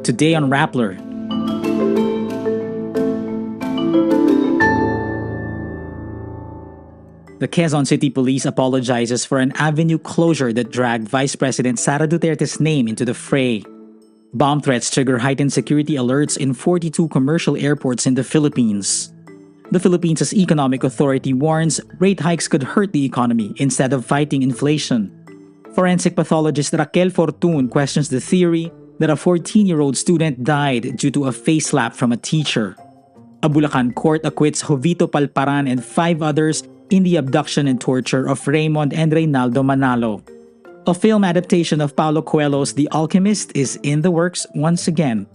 Today on Rappler. The Quezon City Police apologizes for an avenue closure that dragged Vice President Sara Duterte's name into the fray. Bomb threats trigger heightened security alerts in 42 commercial airports in the Philippines. The Philippines' economic authority warns rate hikes could hurt the economy instead of fighting inflation. Forensic pathologist Raquel Fortun questions the theory that a 14-year-old student died due to a face slap from a teacher. A Bulacan court acquits Jovito Palparan and 5 others in the abduction and torture of Raymond and Reynaldo Manalo. A film adaptation of Paulo Coelho's The Alchemist is in the works once again.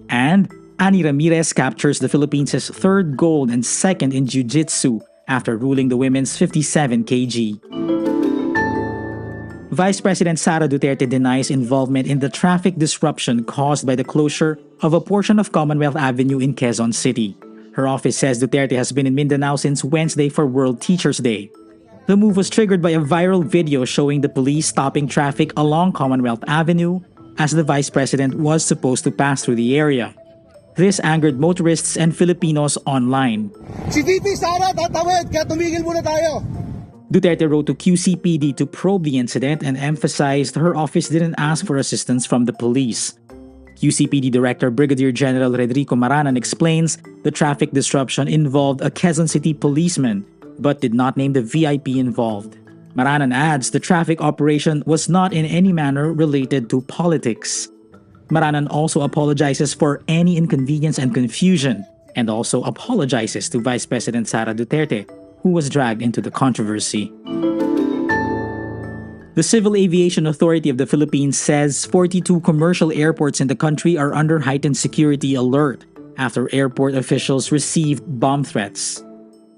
And Ramirez captures the Philippines' 3rd gold and 2nd in jiu-jitsu after ruling the women's 57 kg. Vice President Sara Duterte denies involvement in the traffic disruption caused by the closure of a portion of Commonwealth Avenue in Quezon City. Her office says Duterte has been in Mindanao since Wednesday for World Teachers' Day. The move was triggered by a viral video showing the police stopping traffic along Commonwealth Avenue as the vice president was supposed to pass through the area. This angered motorists and Filipinos online. Si VP Sara tatawid, kaya tumigil muna tayo. Duterte wrote to QCPD to probe the incident and emphasized her office didn't ask for assistance from the police. QCPD Director Brigadier General Redrico Maranan explains the traffic disruption involved a Quezon City policeman but did not name the VIP involved. Maranan adds the traffic operation was not in any manner related to politics. Maranan also apologizes for any inconvenience and confusion and also apologizes to Vice President Sara Duterte, who was dragged into the controversy. The Civil Aviation Authority of the Philippines says 42 commercial airports in the country are under heightened security alert after airport officials received bomb threats.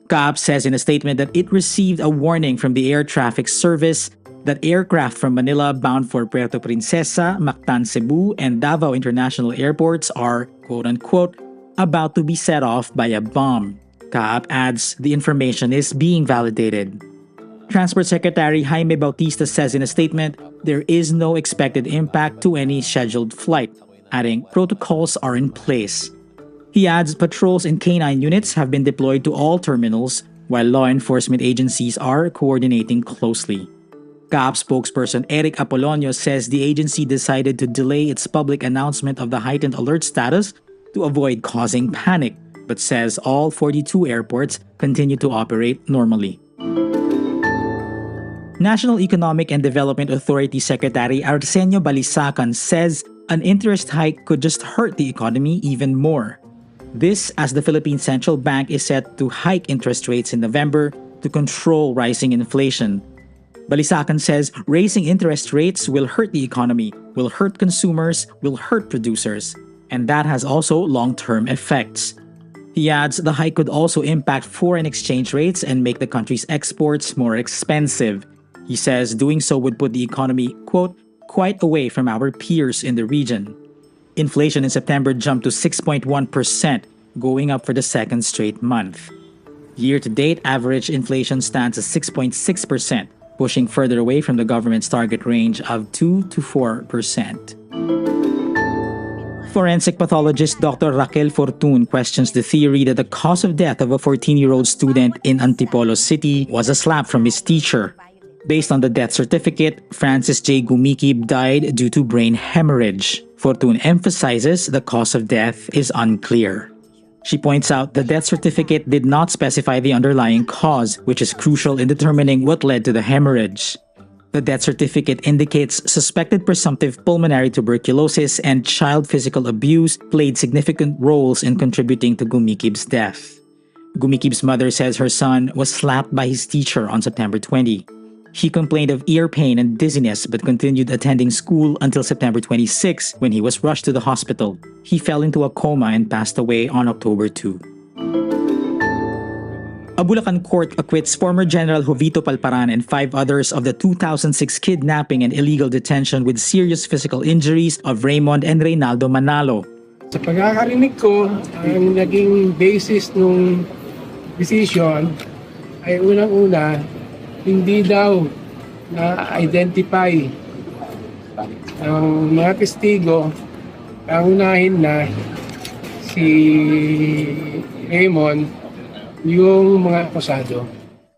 CAAP says in a statement that it received a warning from the Air Traffic Service that aircraft from Manila bound for Puerto Princesa, Mactan, Cebu, and Davao International Airports are, quote-unquote, about to be set off by a bomb. CAAP adds the information is being validated. Transport Secretary Jaime Bautista says in a statement, there is no expected impact to any scheduled flight, adding protocols are in place. He adds patrols and canine units have been deployed to all terminals, while law enforcement agencies are coordinating closely. CAAP spokesperson Eric Apolonio says the agency decided to delay its public announcement of the heightened alert status to avoid causing panic, but says all 42 airports continue to operate normally. National Economic and Development Authority Secretary Arsenio Balisacan says an interest hike could just hurt the economy even more. This as the Philippine Central Bank is set to hike interest rates in November to control rising inflation. Balisacan says raising interest rates will hurt the economy, will hurt consumers, will hurt producers, and that has also long-term effects. He adds the hike could also impact foreign exchange rates and make the country's exports more expensive. He says doing so would put the economy, quote, quite away from our peers in the region. Inflation in September jumped to 6.1%, going up for the 2nd straight month. Year-to-date, average inflation stands at 6.6%, pushing further away from the government's target range of 2 to 4%. Forensic pathologist Dr. Raquel Fortun questions the theory that the cause of death of a 14-year-old student in Antipolo City was a slap from his teacher. Based on the death certificate, Francis J. Gumikib died due to brain hemorrhage. Fortun emphasizes the cause of death is unclear. She points out the death certificate did not specify the underlying cause, which is crucial in determining what led to the hemorrhage. The death certificate indicates suspected presumptive pulmonary tuberculosis and child physical abuse played significant roles in contributing to Gumikib's death. Gumikib's mother says her son was slapped by his teacher on September 20. He complained of ear pain and dizziness but continued attending school until September 26 when he was rushed to the hospital. He fell into a coma and passed away on October 2. A Bulacan court acquits former General Jovito Palparan and 5 others of the 2006 kidnapping and illegal detention with serious physical injuries of Raymond and Reynaldo Manalo. Sa pagkakarinig ko, ang naging basis ng decision ay unang-una, hindi daw na-identify ang mga testigo Paunahin na si Raymond yung mga akusado.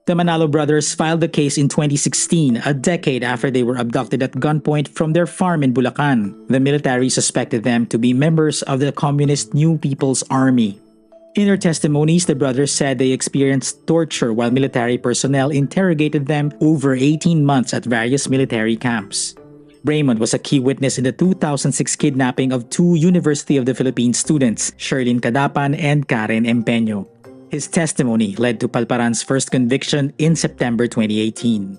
The Manalo brothers filed the case in 2016, a decade after they were abducted at gunpoint from their farm in Bulacan. The military suspected them to be members of the Communist New People's Army. In their testimonies, the brothers said they experienced torture while military personnel interrogated them over 18 months at various military camps. Raymond was a key witness in the 2006 kidnapping of two University of the Philippines students, Sherlyn Cadapan and Karen Empeño. His testimony led to Palparan's first conviction in September 2018.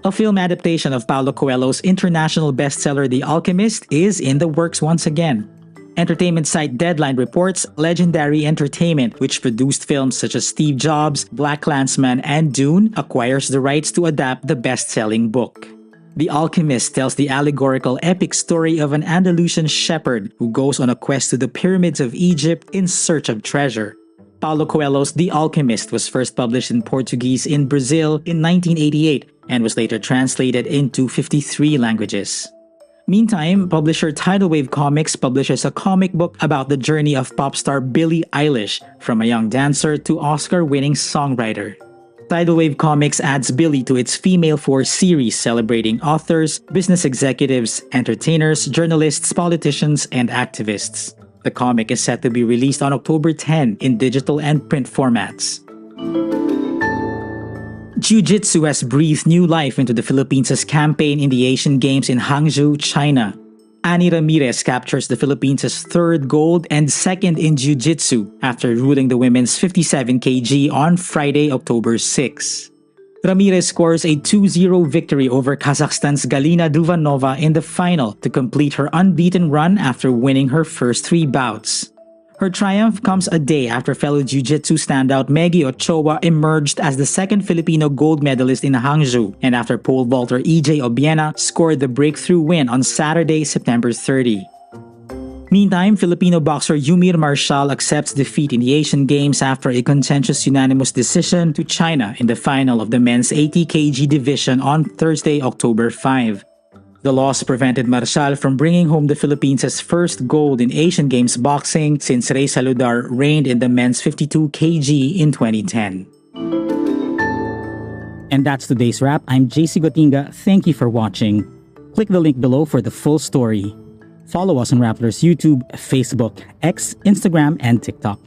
A film adaptation of Paulo Coelho's international bestseller The Alchemist is in the works once again. Entertainment site Deadline reports Legendary Entertainment, which produced films such as Steve Jobs, BlacKkKlansman, and Dune, acquires the rights to adapt the best-selling book. The Alchemist tells the allegorical epic story of an Andalusian shepherd who goes on a quest to the pyramids of Egypt in search of treasure. Paulo Coelho's The Alchemist was first published in Portuguese in Brazil in 1988 and was later translated into 53 languages. Meantime, publisher Tidal Wave Comics publishes a comic book about the journey of pop star Billie Eilish, from a young dancer to Oscar-winning songwriter. Tidal Wave Comics adds Billie to its Female Force series celebrating authors, business executives, entertainers, journalists, politicians, and activists. The comic is set to be released on October 10 in digital and print formats. Jiu-jitsu has breathed new life into the Philippines' campaign in the Asian Games in Hangzhou, China. Annie Ramirez captures the Philippines' third gold and second in jiu-jitsu after ruling the women's 57 kg on Friday, October 6. Ramirez scores a 2-0 victory over Kazakhstan's Galina Duvanova in the final to complete her unbeaten run after winning her first 3 bouts. Her triumph comes a day after fellow jiu-jitsu standout Meggy Ochoa emerged as the second Filipino gold medalist in Hangzhou, and after pole vaulter EJ Obiena scored the breakthrough win on Saturday, September 30. Meantime, Filipino boxer Yumir Marshall accepts defeat in the Asian Games after a contentious unanimous decision to China in the final of the men's 80 kg division on Thursday, October 5. The loss prevented Marshall from bringing home the Philippines' first gold in Asian Games boxing since Ray Saludar reigned in the men's 52 kg in 2010. And that's today's wrap. I'm JC Gotinga. Thank you for watching. Click the link below for the full story. Follow us on Rappler's YouTube, Facebook, X, Instagram, and TikTok.